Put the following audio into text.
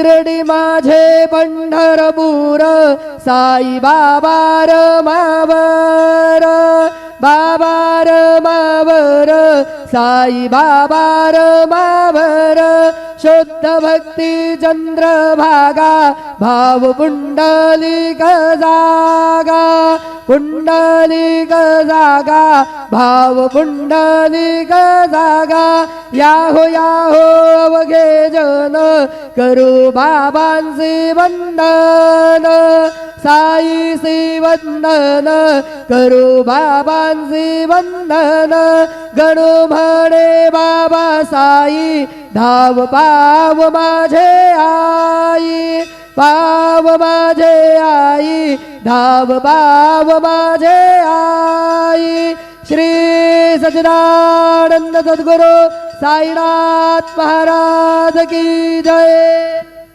शिर्डी माझे पंढरपूर साई बाबा रमावर बाबा रमावर साई बाबा रमावर शुद्ध भक्ती चंद्रभागा भाव पुंडलिक जागा पुंडलिक जागा भाव पुंडलिक जागा याहो याहो अवघे जन करू बाबांचे वंदन साईचे वंदन करू बाबांचे वंदन गणू म्हणे बाबा साई धाव पाव माझे आई पाव माझे आई धाव पाव माझे आई श्री सच्चिदानंद सद्गुरु साईनाथ महाराज की जय।